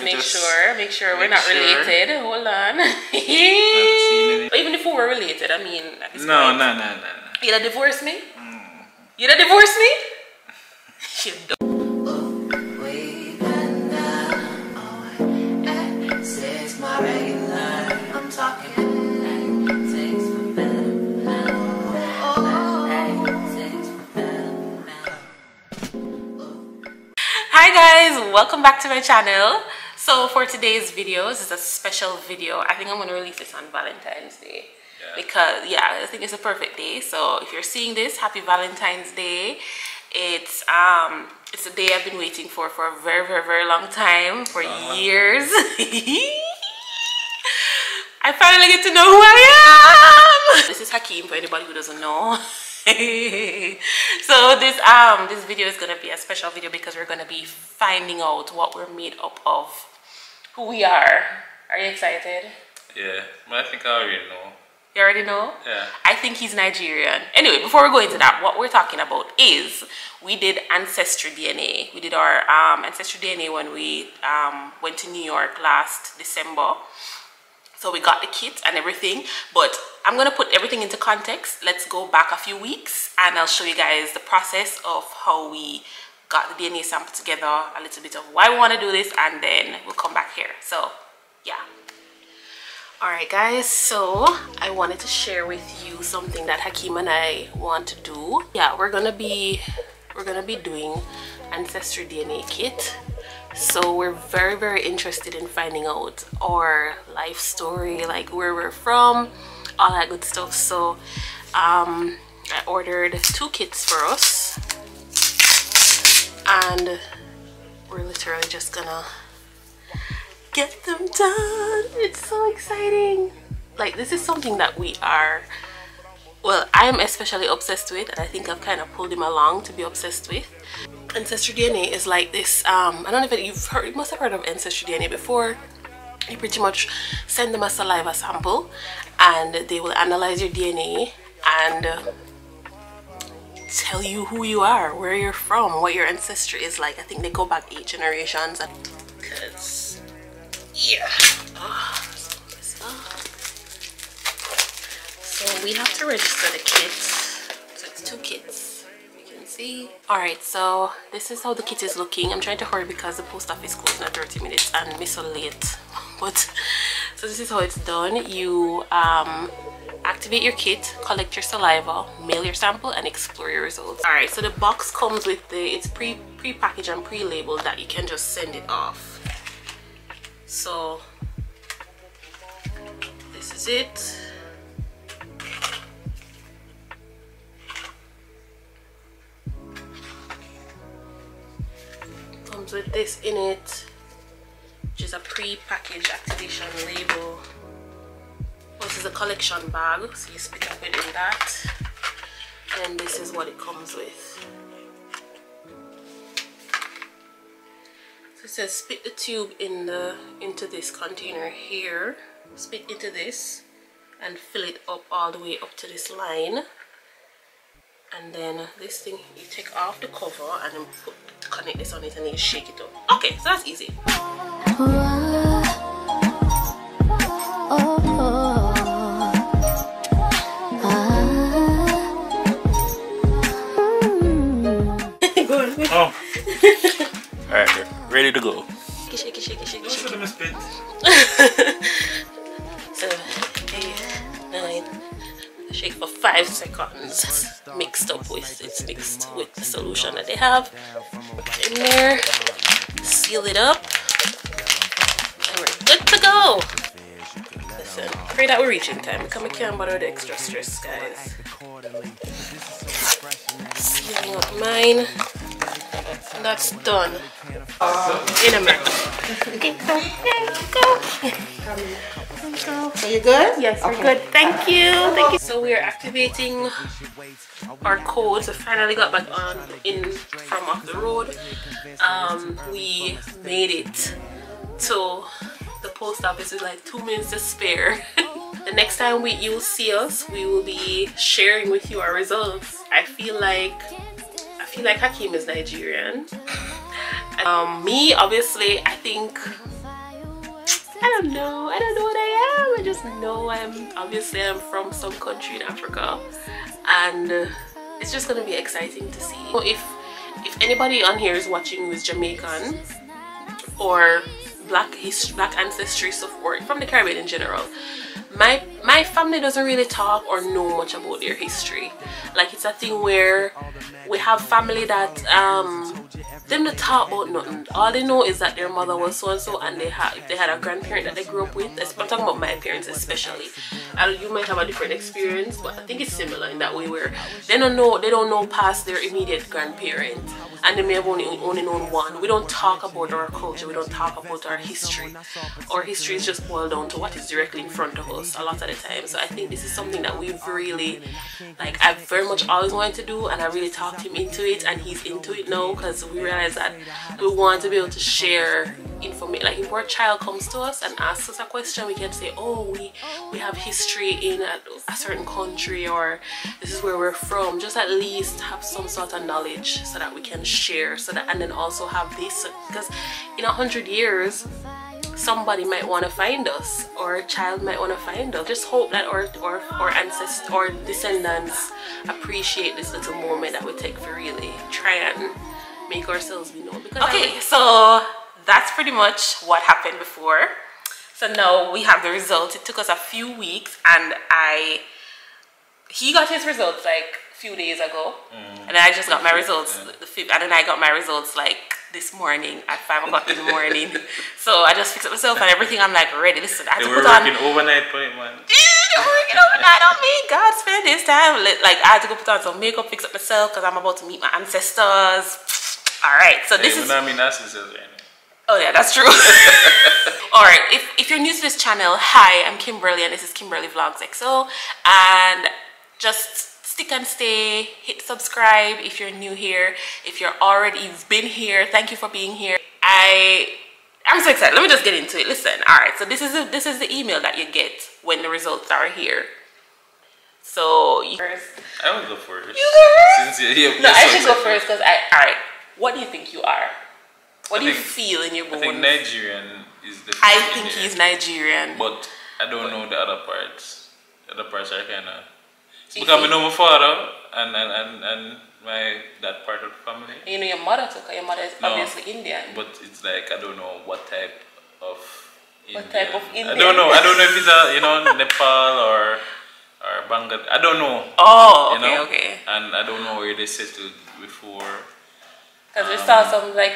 Make sure we're not related. Hold on. Even if we were related, I mean, at this point. No. You gonna divorce me? You gonna divorce me? You don't. I'm talking. Hi guys, welcome back to my channel. So for today's video, this is a special video. I think I'm going to release this on Valentine's Day because I think it's a perfect day. So if you're seeing this, happy Valentine's Day. It's a day I've been waiting for a very long time, for years. I finally get to know who I am. This is Hakeem, for anybody who doesn't know. So this video is gonna be a special video because we're gonna be finding out what we're made up of, who we are. Are you excited? Yeah, but I think I already know. You already know? Yeah. I think he's Nigerian. Anyway, before we go into that, what we're talking about is we did Ancestry DNA. We did our Ancestry DNA when we went to New York last December. So we got the kit and everything, but I'm gonna put everything into context. Let's go back a few weeks and I'll show you guys the process of how we got the DNA sample together, a little bit of why we want to do this, and then we'll come back here. So yeah. Alright guys, so I wanted to share with you something that Hakeem and I want to do. Yeah, we're gonna be doing Ancestry DNA kit. So we're very interested in finding out our life story, like where we're from, all that good stuff. So I ordered 2 kits for us and we're literally just gonna get them done. It's so exciting. Like, this is something that we are, well, I'm especially obsessed with, and I think I've kind of pulled him along to be obsessed with. Ancestry DNA is like this, I don't know if you must have heard of Ancestry DNA before. You pretty much send them a saliva sample and they will analyze your DNA and tell you who you are, where you're from, what your ancestry is like. I think they go back 8 generations. Because, yeah. So we have to register the kit. So it's 2 kits. See. Alright, so this is how the kit is looking. I'm trying to hurry because the post office closed in 30 minutes and we're so late. But so this is how it's done. You activate your kit, collect your saliva, mail your sample, and explore your results. Alright, so the box comes with it's pre-packaged and pre-labeled that you can just send it off. So this is it. Comes with this in it, which is a pre-packaged activation label. This is a collection bag, so you split up within that, and this is what it comes with. So it says split the tube into this container here, split into this and fill it up all the way up to this line. And then this thing, you take off the cover and then connect this on it and then you shake it up. Okay, so that's easy. Go on. Oh. Alright, ready to go. Shake it. Spit. 7, 8, 9. Shake for 5 seconds. Mixed with the solution that they have. Put it in there, seal it up, and we're good to go. Listen, pray that we reach in time because I can't bother with the extra stress, guys. Sealing up mine, and that's done. In a minute. Okay, go. Are you good? Yes, we're good. Thank you. So we are activating our codes. I finally got back from off the road. We made it to the post office with like 2 minutes to spare. The next time you'll see us, we will be sharing with you our results. I feel like Hakeem is Nigerian. Me, obviously, I think I don't know what I am. I just know I'm from some country in Africa, and it's just gonna be exciting to see. So if anybody on here is watching who is Jamaican or black ancestry stuff, or from the Caribbean in general, my family doesn't really talk or know much about their history. Like, it's a thing where we have family that them don't talk about nothing. All they know is that their mother was so and so, and if they had a grandparent that they grew up with. I'm talking about my parents especially. You might have a different experience, but I think it's similar in that way, where they don't know past their immediate grandparent, and they may have only known one. We don't talk about our culture. We don't talk about our history. Our history is just boiled down to what is directly in front of us a lot of the time. So I think this is something that we've really, like, I've very much always wanted to do, and I really talked him into it, and he's into it now, because we realize that we want to be able to share information. Like, if our child comes to us and asks us a question, we can say, oh, we have history in a certain country, or this is where we're from. Just at least have some sort of knowledge so that we can share, so that, and then also have this, because in 100 years somebody might want to find us, or a child might want to find us. Just hope that our ancestors or descendants appreciate this little moment that we take for really try and make ourselves be known. Because okay, so that's pretty much what happened before. So now we have the results. It took us a few weeks, and he got his results like a few days ago, and I just got my results the 5th, and then I got my results like this morning at 5 o'clock in the morning. So I just fixed up myself and everything. I'm like ready. Listen, I had to put on. They were working overnight for it, man. They were working overnight on me. God, spend this time. Like, I had to go put on some makeup, fix up myself, because I'm about to meet my ancestors. All right, so this is. I mean, ancestors, right? Oh yeah, that's true. All right, if you're new to this channel, hi, I'm Kimberly, and this is Kimberley Vlogs Xoxo, and just stick and stay, hit subscribe if you're new here. If you've been here, thank you for being here. I'm so excited. Let me just get into it. Listen, all right, so this is the email that you get when the results are here. So I will go first. You go first? No, I should go first, because all right, what do you think you are? What do you feel in your bones? I think Nigerian is the. I think he's Nigerian, but I don't know the other parts. The other parts are kind of. Because I know my father and that part of the family. You know your mother too, because your mother is obviously Indian. But it's like, I don't know what type of Indian. What type of Indian? I don't know. I don't know if it's a Nepal or Bangladesh. I don't know. Oh, okay, okay. And I don't know where they settled before. Because we saw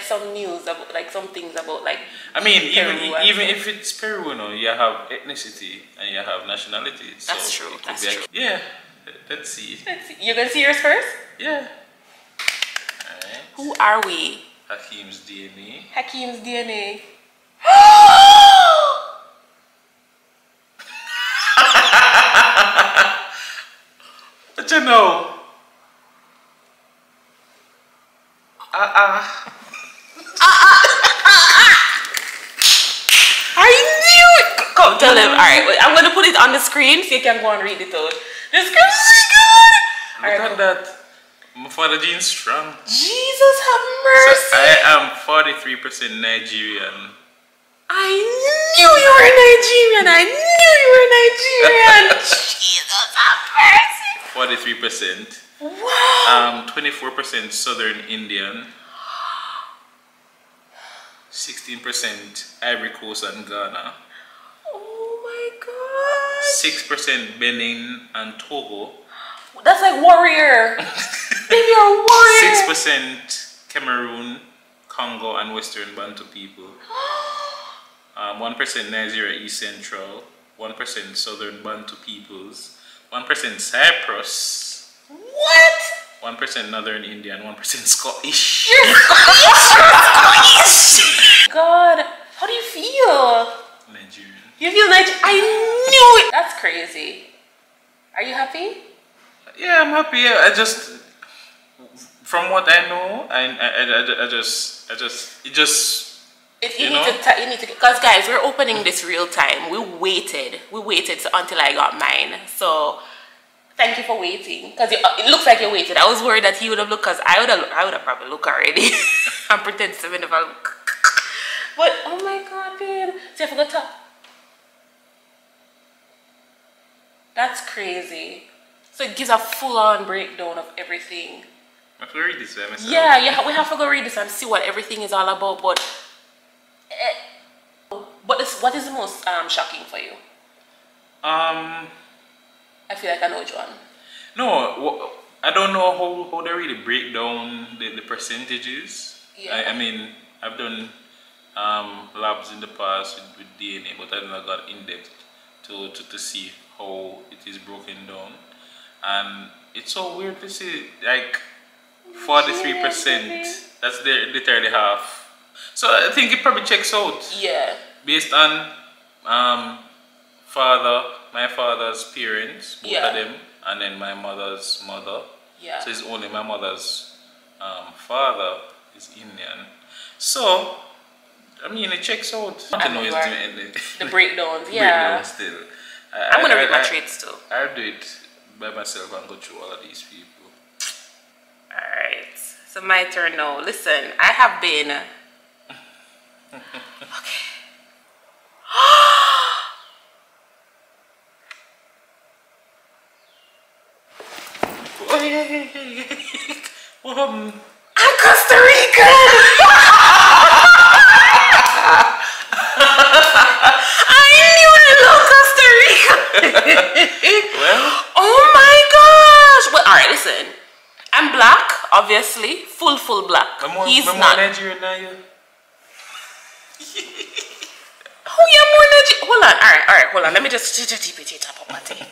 some news about some things about I mean, even if it's Peru, you have ethnicity and you have nationality. That's so true. That's true. Yeah. Let's see. You're gonna see yours first? Yeah. Alright. Who are we? Hakim's DNA. Hakim's DNA. What you know? I knew it! Come, tell him. Alright, I'm gonna put it on the screen so you can go and read it out. This is good! Look at that. My father gene's strong. Jesus have mercy! So I am 43% Nigerian. I knew you were Nigerian! I knew you were Nigerian! Jesus have mercy! 43%. Wow! 24% Southern Indian. 16% Ivory Coast and Ghana. Oh my God! 6% Benin and Togo. That's like warrior. Baby, you're a warrior. 6% Cameroon, Congo, and Western Bantu people. 1% Nigeria East Central. 1% Southern Bantu peoples. 1% Cyprus. What? 1% Northern Indian. 1% Scottish. You're Scottish. You're Scottish. God, how do you feel? Nigerian. You feel Nigerian? I knew it. That's crazy. Are you happy? Yeah, I'm happy. I just, from what I know, you need to, because guys, we're opening this real time. We waited until I got mine. So thank you for waiting, because it looks like you waited. I was worried that he would have looked, because I would have probably looked already and pretend to never look. But oh my God, babe, so I forgot to That's crazy. So it gives a full-on breakdown of everything. I have to read this by myself. Yeah, we have to go read this and see what everything is all about. But what is the most shocking for you? I feel like I know which one. No, I don't know how they really break down the percentages. Yeah. I mean, I've done labs in the past with DNA, but I never got in depth to see how it is broken down. And it's so weird to see, like 43%, that's literally half. So I think it probably checks out. Yeah. Based on my father's parents, both of them, and then my mother's mother. Yeah. So it's only my mother's father is Indian. So, I mean, it checks out. I don't know the breakdowns, yeah. Breakdowns still. I'm going to read my traits too. I'll do it by myself and go through all of these people. Alright, so my turn now. Listen, I have been... Okay. What happened? I'm Costa Rican! I knew I love Costa Rica! Well? Oh my gosh! Well, alright, listen. I'm black, obviously. Full black. He's not. Nigerian now, you? Oh, yeah, more Nigerian. Hold on, alright, hold on. Let me just...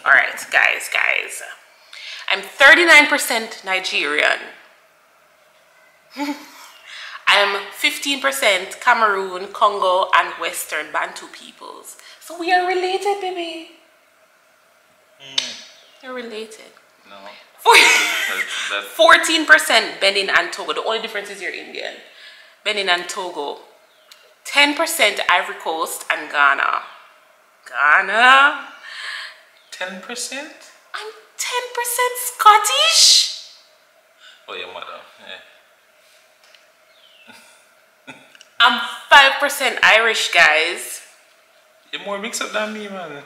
Alright, guys. I'm 39% Nigerian. I am 15% Cameroon, Congo, and Western Bantu peoples. So we are related, baby. You're related. No. 14% Benin and Togo. The only difference is you're Indian. Benin and Togo. 10% Ivory Coast and Ghana. Ghana. 10%? I'm 10% Scottish. Oh, your mother. Yeah. I'm 5% Irish, guys. You're more mixed up than me, man.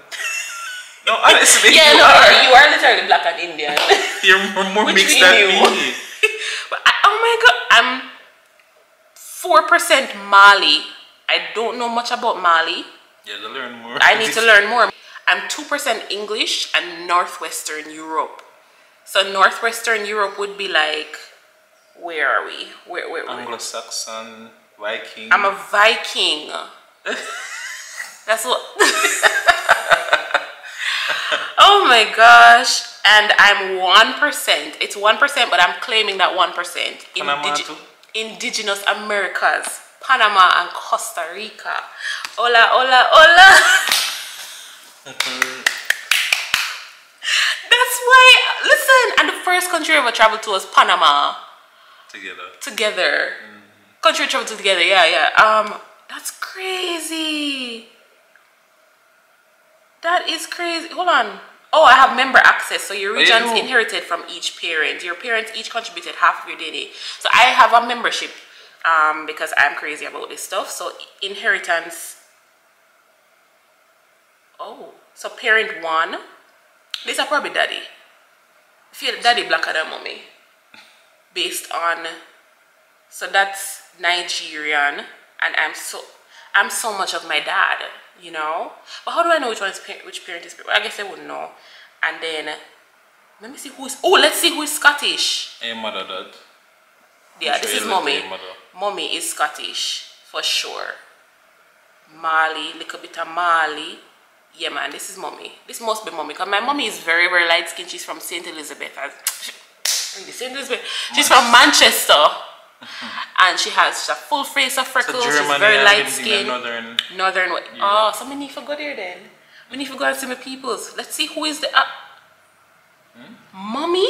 No, honestly, yeah, you are literally black and Indian. You're more mixed than me. But oh my god, I'm 4% Mali. I don't know much about Mali. Yeah, to learn more. I need to learn more. I'm 2% English and Northwestern Europe. So Northwestern Europe would be like, where are we? Where? Anglo-Saxon, Viking. I'm a Viking. That's what. Oh my gosh. And I'm 1%. It's 1%, but I'm claiming that 1%. Indigenous Americas. Panama and Costa Rica. Hola. That's why, listen, and the first country I ever traveled to was Panama. Together. Country we traveled to together, yeah. That's crazy. That is crazy. Hold on. Oh, I have member access. So your region's inherited from each parent. Your parents each contributed half of your DNA. So I have a membership because I'm crazy about this stuff. So inheritance. Oh, so parent 1. This is probably daddy. I feel daddy blacker than mommy. Based on, so that's Nigerian, and I'm so much of my dad, you know. But how do I know which parent is? Well, I guess I wouldn't know. And then let me see who is. Oh, let's see who is Scottish. Hey, mother, dad. Yeah, this is mommy. Mommy is Scottish for sure. Mali, little bit of Mali. Yeah, man, this is mommy. This must be mommy because my mommy is very, very light skinned. She's from St. Elizabeth. She's from Manchester. And she's a full face of freckles. So she's very light skinned. Northern. Oh, so we need to go there then. We need to go and see my peoples. Let's see who is the. Mommy?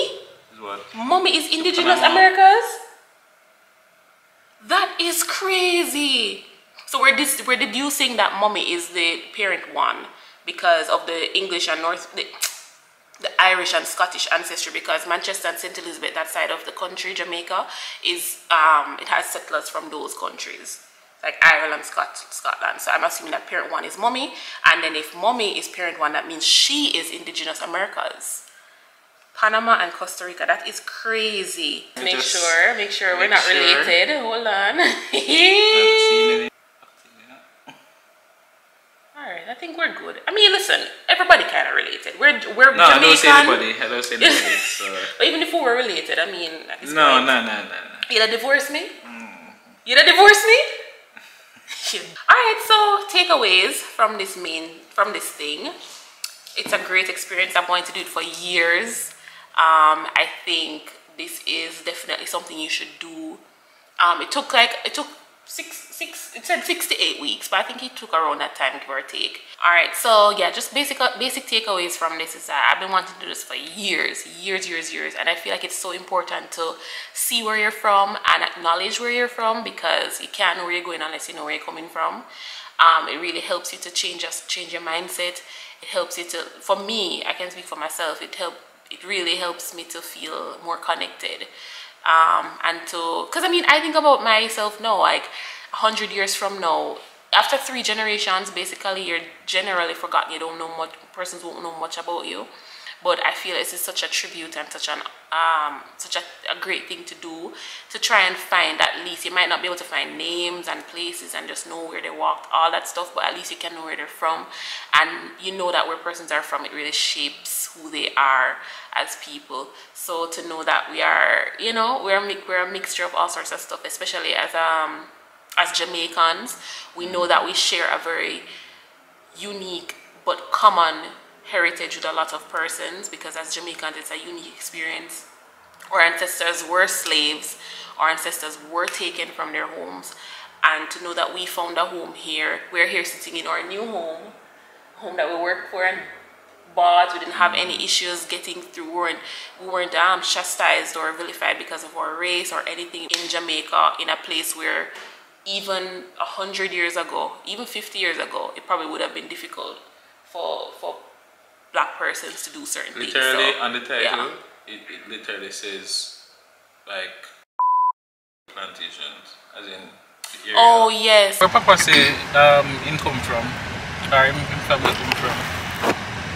Is what? Mommy is Indigenous Americas? That is crazy. So we're deducing that mommy is the parent 1 because of the English and the Irish and Scottish ancestry, because Manchester and St. Elizabeth, that side of the country, Jamaica, is it has settlers from those countries. like Ireland, Scotland. So I'm assuming that parent 1 is mommy, and then if mommy is parent 1, that means she is indigenous Americas. Panama and Costa Rica. That is crazy. Make sure we're not related. Hold on. Alright, I think we're good. I mean, listen, everybody kind of related. We're no, Jamaican. I don't say anybody. I don't say anybody. So. But even if we were related, I mean, at this no. You'd have divorced me? You'd have divorced me? Alright, so takeaways from this thing. It's a great experience. I'm going to do it for years. I think this is definitely something you should do. It took it said 6 to 8 weeks, but I think it took around that time, give or take. All right, so yeah, just basic takeaways from this is that I've been wanting to do this for years, and I feel like it's so important to see where you're from and acknowledge where you're from, because you can't know where you're going unless you know where you're coming from. It really helps you to change your mindset. It helps you to, for me, I can speak for myself, it really helps me to feel more connected. And to, because I mean, I think about myself now, like 100 years from now, after 3 generations, basically you're generally forgotten. You don't know much, persons won't know much about you. But I feel this is such a tribute and such a great thing to do, to try and find, at least, you might not be able to find names and places and just know where they walked, all that stuff, but at least you can know where they're from, and you know that where persons are from, it really shapes who they are as people. So to know that we are, you know, we're a mixture of all sorts of stuff, especially as Jamaicans, we know that we share a very unique but common heritage with a lot of persons, because as Jamaicans it's a unique experience. Our ancestors were slaves, our ancestors were taken from their homes, and to know that we found a home here, we're here sitting in our new home that we worked for and bought. We didn't have any issues getting through, and we weren't chastised or vilified because of our race or anything in Jamaica, in a place where even 100 years ago, even 50 years ago, it probably would have been difficult for Black persons to do certain things. Literally, so, on the title, yeah. it literally says, like, plantations, as in the area. Oh, yes. Where Papa say him come from, or him family come from?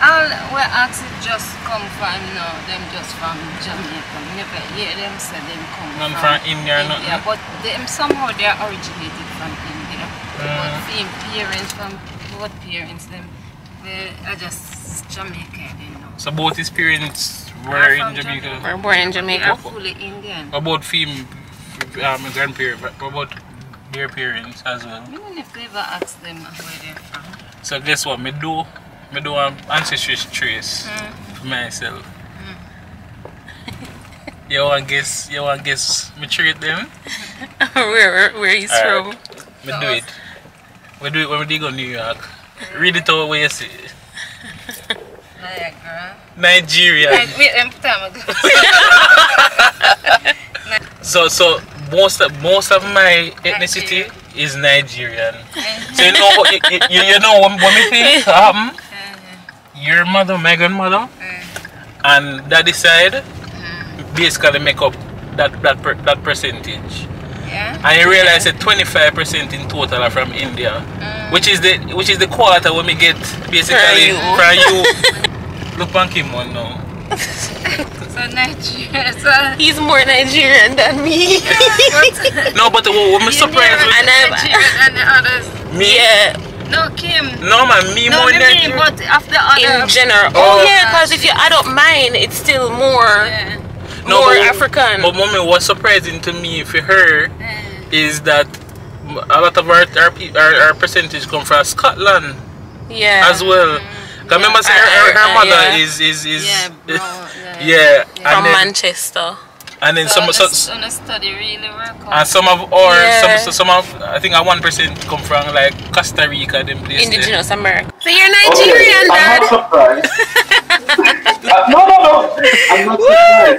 All we actually just come from, them just from Jamaica. Never hear them say them come from India, India, but them somehow they are originated from India. But them parents from both parents, them they are just Jamaican, you know. So both his parents were in Jamaica? We're born in Jamaica. They are fully Indian. About grandparents, about their parents as well. Even if they ever ask them where they're from. So guess what? Me do an ancestry trace for myself. You want guess me treat them? where he's from. Me do it. We do it when we dig on New York. Read it out where you see it. Nigeria. So most of my ethnicity is Nigerian. So you know when we think your mother, my grandmother, and daddy side basically make up that percentage. Yeah. And you realize that 25% in total are from India, which is the quarter when we get basically from you. Look on him one now. So Nigeria, so he's more Nigerian than me. No, but what I'm surprised with, and Nigerian and the others. Me? Yeah. No, Kim. No, man, me no, more Nigerian. But after other in general. Oh yeah, because if you add up mine, it's still more. Yeah. No, more African. But mommy, what's surprising to me for her is that a lot of our percentage come from Scotland. Yeah. As well. Cause remember, her mother is from Manchester. And then some study really work. And some of I think 1% come from like Costa Rica, them places. Indigenous America. So you're Nigerian, Dad? I'm not surprised. No.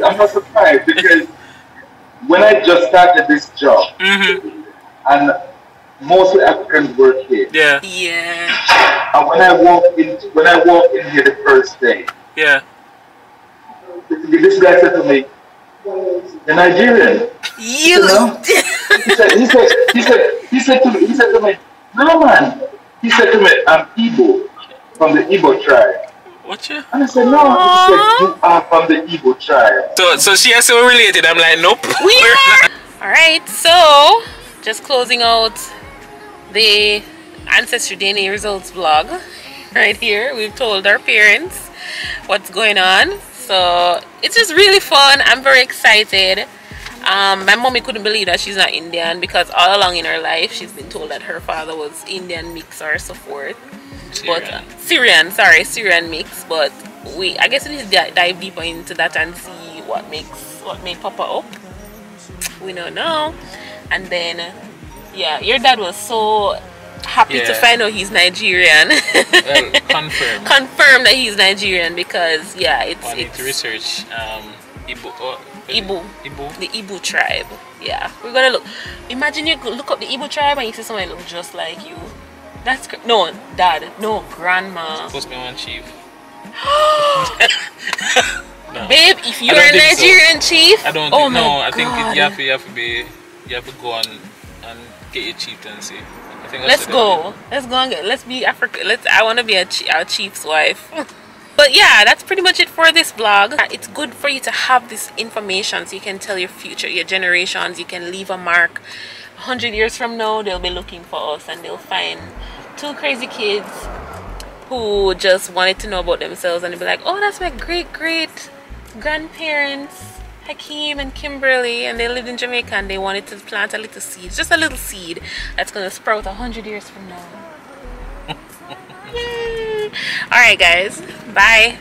I'm not surprised because when I just started this job, and mostly Africans work here. Yeah. Yeah. And when I walked in here the first day, yeah, this guy said to me, You're Nigerian. You know? He said to me, no man. He said to me, I'm Igbo, from the Igbo tribe. What you? And I said, no. He said, you are from the Igbo tribe. So she has so related. I'm like, nope. We are. Alright, so just closing out the Ancestry DNA results vlog right here. We've told our parents what's going on. So it's just really fun. I'm very excited. My mommy couldn't believe that she's not Indian because all along in her life she's been told that her father was Indian mix or so forth. Syrian. But Syrian mix. But I guess we need to dive deeper into that and see what made Papa up. We don't know. And then yeah, your dad was so happy to find out he's Nigerian. Well, confirm that he's Nigerian because yeah, it's to research Igbo, the Igbo tribe. Yeah, we're gonna look. Imagine you look up the Igbo tribe and you see someone look just like you. That's no, dad, no, grandma. Supposed to be one chief. No. Babe, if you're a Nigerian chief, I don't think, no. I think you have to go and get your chieftaincy. I think let's go and get. Let's be Africa. I want to be our chief's wife. But yeah, that's pretty much it for this vlog. It's good for you to have this information so you can tell your future, your generations. You can leave a mark. 100 years from now, they'll be looking for us and they'll find two crazy kids who just wanted to know about themselves and they'll be like, oh, that's my great grandparents, Hakeem and Kimberley, and they lived in Jamaica and they wanted to plant a little seed, just a little seed that's gonna sprout 100 years from now. Yay! Alright guys, bye.